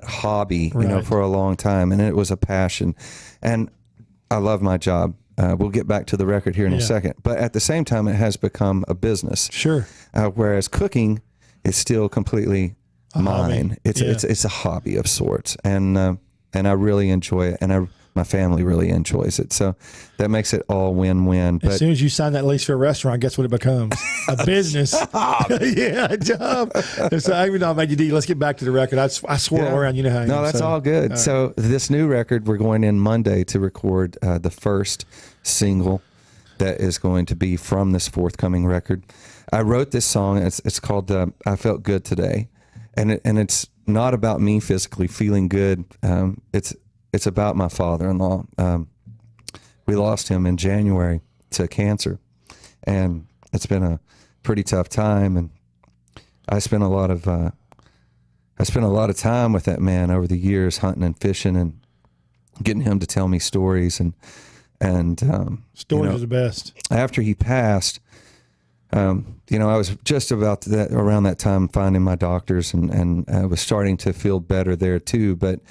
hobby, you know, for a long time. And it was a passion. And I love my job. We'll get back to the record here in a second. But at the same time, it has become a business. Sure. Whereas cooking is still completely mine. Hobby. It's a hobby of sorts. And I really enjoy it, and my family really enjoys it. So that makes it all win-win. But as soon as you sign that lease for a restaurant, guess what it becomes? A business. Yeah, a job. So even though I made you do, let's get back to the record. I swirl around. You know how I am. No, that's all good. All right. So this new record, we're going in Monday to record the first single that is going to be from this forthcoming record. I wrote this song. It's called "I Felt Good Today," and it's not about me physically feeling good. It's about my father-in-law. We lost him in January to cancer, and it's been a pretty tough time. And I spent a lot of time with that man over the years, hunting and fishing and getting him to tell me stories. And stories are the best. After he passed, you know, I was just about around that time finding my doctors, and I was starting to feel better there too. But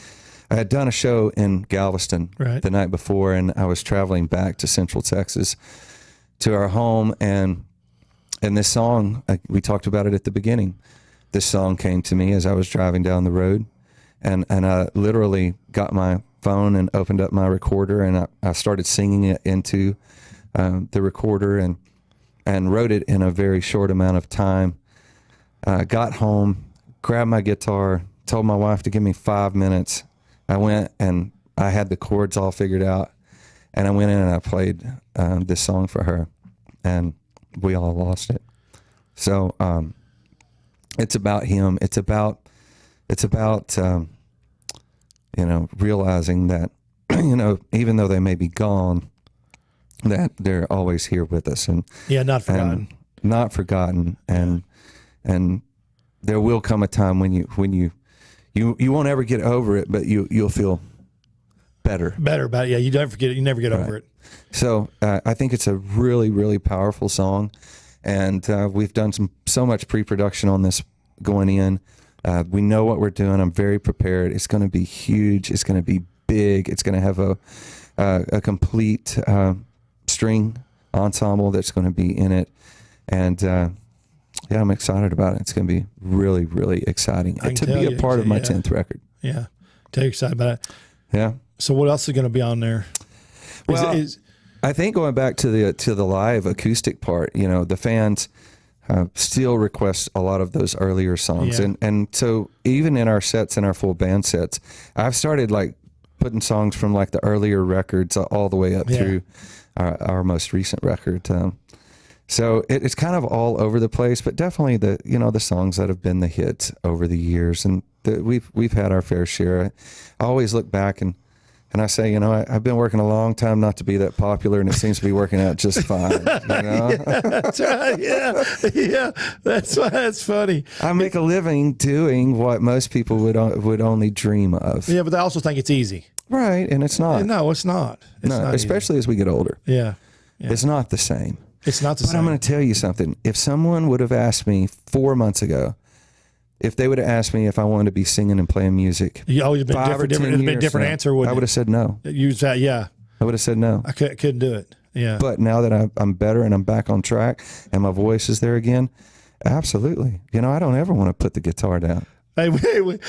I had done a show in Galveston the night before, and I was traveling back to Central Texas to our home, and this song, we talked about it at the beginning. This song came to me as I was driving down the road, and I literally got my phone and opened up my recorder, and I started singing it into the recorder, and wrote it in a very short amount of time. Got home, grabbed my guitar, told my wife to give me 5 minutes. I went and I had the chords all figured out, and I went in and I played this song for her, and we all lost it. So it's about him. It's about you know, realizing that you know, even though they may be gone, that they're always here with us, and not forgotten, and there will come a time when you won't ever get over it, but you'll feel better about it. Yeah, you don't forget it. You never get over it. So I think it's a really, really powerful song, and we've done so much pre-production on this going in. We know what we're doing. I'm very prepared. It's going to be huge. It's going to be big. It's going to have a complete string ensemble that's going to be in it, and yeah, I'm excited about it. It's going to be really, really exciting to be a part of my 10th record. Yeah, tell you excited about it. Yeah. So what else is going to be on there? Well, I think going back to the live acoustic part, you know, the fans still request a lot of those earlier songs, and so even in our sets, in our full band sets, I've started like putting songs from like the earlier records all the way up through our most recent record. So it's kind of all over the place, but definitely the songs that have been the hits over the years, and we've had our fair share. I always look back and I say, you know, I've been working a long time not to be that popular, and it seems to be working out just fine. You know? Yeah, that's right. Yeah, that's funny. I make a living doing what most people would only dream of. Yeah, but I also think it's easy. Right, and it's not. No, it's not. It's not especially easy. As we get older. Yeah. It's not the same. It's not the same. But I'm going to tell you something. If someone would have asked me 4 months ago, if they would have asked me if I wanted to be singing and playing music, you always been 5 or 10 different. It'd been a different now, answer. Wouldn't I would have said no. Use that. Yeah. I would have said no. I couldn't do it. Yeah. But now that I'm better and I'm back on track and my voice is there again, absolutely. You know, I don't ever want to put the guitar down. Hey, wait,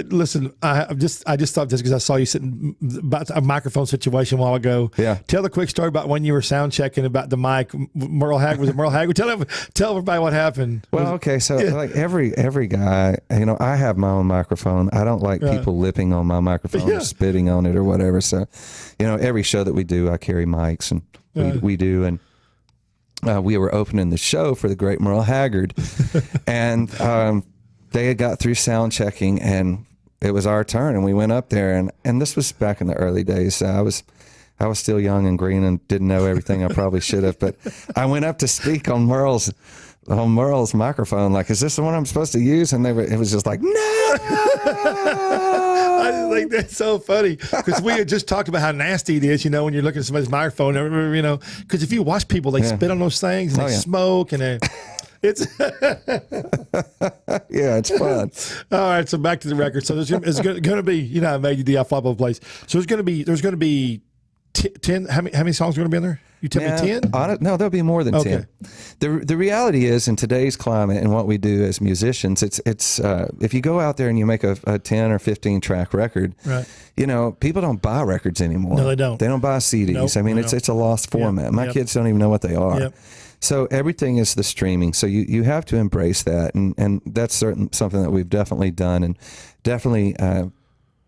listen, I just thought this because I saw you sitting about a microphone situation a while ago. Yeah. Tell the quick story about when you were sound checking about the mic. Merle Haggard, was it Merle Haggard? Tell everybody what happened. Well, okay, so like every guy, you know, I have my own microphone. I don't like people lipping on my microphone or spitting on it or whatever. So, you know, every show that we do, I carry mics, and we do. And we were opening the show for the great Merle Haggard, and they had got through sound checking, and it was our turn, and we went up there, and this was back in the early days. I was still young and green and didn't know everything I probably should have, but I went up to speak on Merle's microphone, like, is this the one I'm supposed to use? And it was just like, no. I just think that's so funny because we had just talked about how nasty it is, you know, when you're looking at somebody's microphone, you know, because if you watch people, they spit on those things and they smoke and it's yeah, it's fun. All right, so back to the record. So it's going to be, you know, I made you the flop of place. So there's going to be 10. How many songs are going to be in there? You tell me 10? No, there'll be more than 10. The reality is, in today's climate and what we do as musicians, it's if you go out there and you make a 10 or 15 track record, right, you know, people don't buy records anymore. No, they don't. They don't buy CDs. Nope, I mean, it's a lost format. My kids don't even know what they are. Yep. So everything is the streaming. So you have to embrace that, and that's something that we've definitely done, and definitely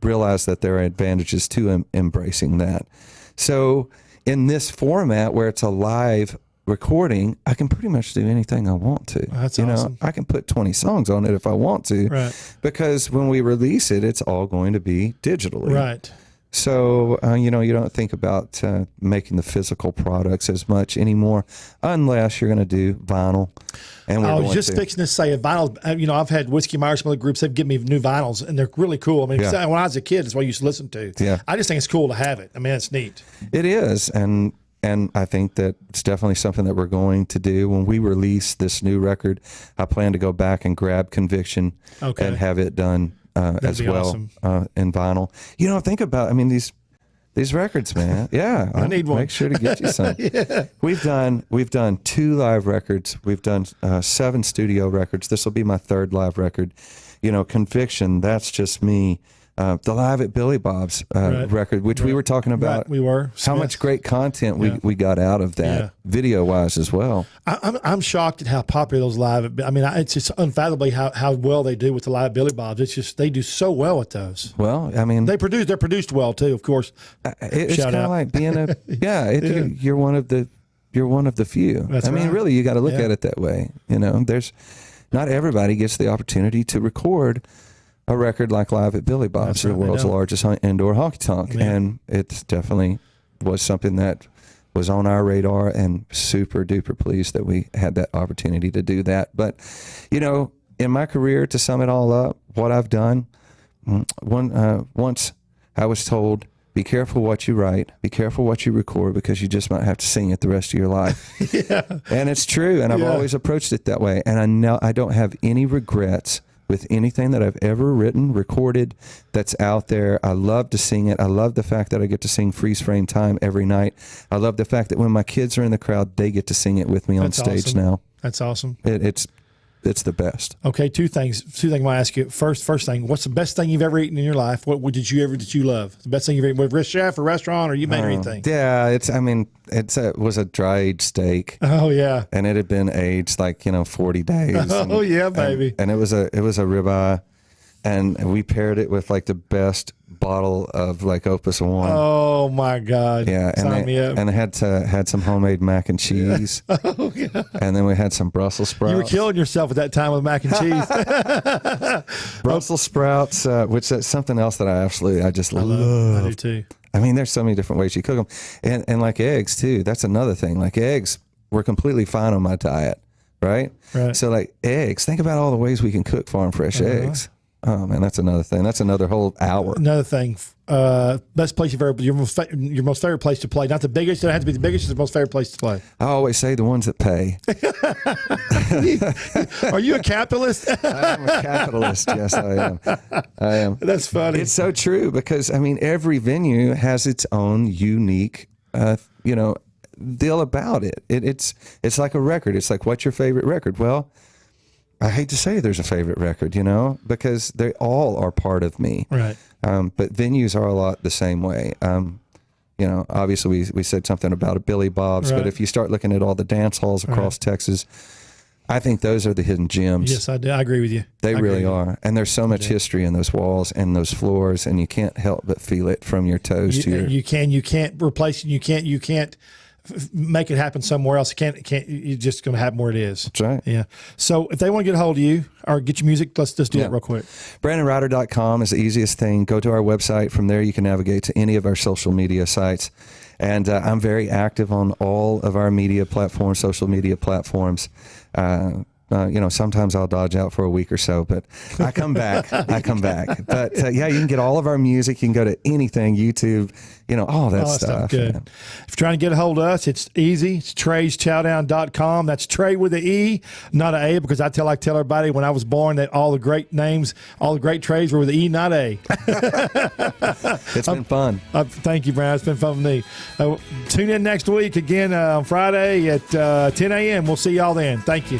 realize that there are advantages to embracing that. So in this format where it's a live recording, I can pretty much do anything I want to. That's you awesome. know, I can put 20 songs on it if I want to, right, because when we release it, it's all going to be digitally. right. So, you know, you don't think about making the physical products as much anymore unless you're going to do vinyl. And I was just fixing to say a vinyl. You know, I've had Whiskey Myers, some other groups, they've given me new vinyls, and they're really cool. I mean, when I was a kid, that's what I used to listen to. Yeah. I just think it's cool to have it. I mean, it's neat. It is. And I think that it's definitely something that we're going to do. When we release this new record, I plan to go back and grab Conviction and have it done as well awesome. In vinyl. You know, think about, I mean, these records, man. Yeah. I need one. Make sure to get you some. We've done 2 live records. We've done 7 studio records. This will be my 3rd live record. You know, Conviction, that's just me. The Live at Billy Bob's record, which we were talking about. Right, we were. How much great content we got out of that, video-wise as well. I'm shocked at how popular those live. I mean, it's just unfathomably how well they do with the Live Billy Bobs. It's just they do so well with those. Well, I mean, they're produced well too, of course. It's kind of like being a you're one of the few. That's I mean, right. really, you got to look at it that way. You know, there's not everybody gets the opportunity to record a record like Live at Billy Bob's, the world's largest indoor honky tonk, and it definitely was something that was on our radar, and super duper pleased that we had that opportunity to do that. But, you know, in my career, to sum it all up, what I've done, once I was told, be careful what you write, be careful what you record, because you just might have to sing it the rest of your life. And it's true, and I've always approached it that way, and I know I don't have any regrets with anything that I've ever written, recorded, that's out there. I love to sing it. I love the fact that I get to sing Freeze Frame Time every night. I love the fact that when my kids are in the crowd, they get to sing it with me on stage now. That's awesome. It's the best. Okay, two things I want to ask you. First thing, what's the best thing you've ever eaten in your life? What did you love? The best thing you've eaten with a chef or restaurant, or you made anything? Yeah, it was a dry aged steak. Oh yeah. And it had been aged 40 days. Oh yeah, baby. And it was a ribeye, and we paired it with the best bottle of Opus One. Oh my God! Yeah, Sign me up. And it had some homemade mac and cheese. Oh God! And then we had some Brussels sprouts. You were killing yourself at that time with mac and cheese. Brussels sprouts, which is something else that I just love. I do too. I mean, there's so many different ways you cook them, and like eggs too. That's another thing. Like eggs, were completely fine on my diet, right? Right. So eggs. Think about all the ways we can cook farm fresh eggs. Oh man, that's another thing. That's another whole hour. Another thing, best place your most favorite place to play. Not the biggest. It doesn't have to be the biggest. It's the most favorite place to play. I always say the ones that pay. Are you a capitalist? I'm a capitalist. Yes, I am. That's funny. It's so true because every venue has its own unique, deal about it. It's like a record. It's like, what's your favorite record? Well, I hate to say there's a favorite record, because they all are part of me. Right. But venues are a lot the same way. Obviously we said something about a Billy Bob's, Right. but if you start looking at all the dance halls across Texas, I think those are the hidden gems. Yes, I do. I agree with you. They I agree really with you. are. And there's so much history in those walls and those floors, and you can't help but feel it from your toes to your... You can't replace it. You can't make it happen somewhere else. You're just going to happen where it is. That's right. Yeah. So if they want to get a hold of you or get your music, let's just do that real quick. BrandonRyder.com is the easiest thing. Go to our website. From there, you can navigate to any of our social media sites. And I'm very active on all of our media platforms, social media platforms. Sometimes I'll dodge out for a week or so, but I come back. But you can get all of our music. You can go to anything, YouTube, all that stuff. Good. Man. If you're trying to get a hold of us, it's easy. It's TreysChowdown.com. That's Trey with an E, not an A, because I tell everybody when I was born that all the great names, all the great Treys were with an E, not A. It's been fun. Thank you, Brian. It's been fun with me. Tune in next week again on Friday at 10 a.m. We'll see y'all then. Thank you.